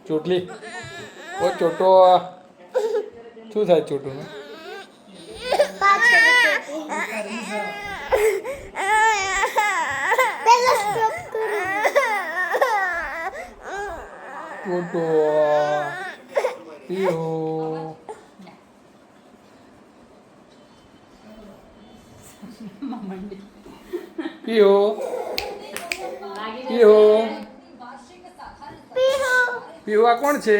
ચોટલી ઓ ચોટો શું થાય ચોટું ચોટો પીહો પીહો પીહો પીહુ આ કોણ છે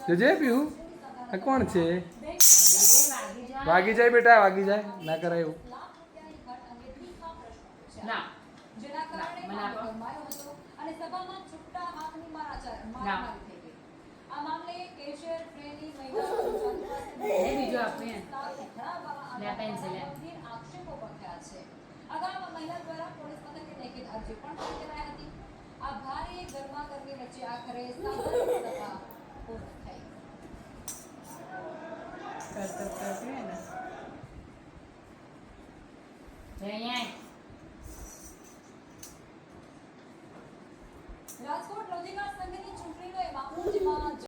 જોજે પીહુ આ કોણ છે વાગી જાય બેટા વાગી જાય ના કરાય એવું આ ભારે ગરમા ગરમી વચ્ચે આખરે સામાન્ય સભા પૂર્ણ થઈ રાજકોટ રોજગાર સંઘની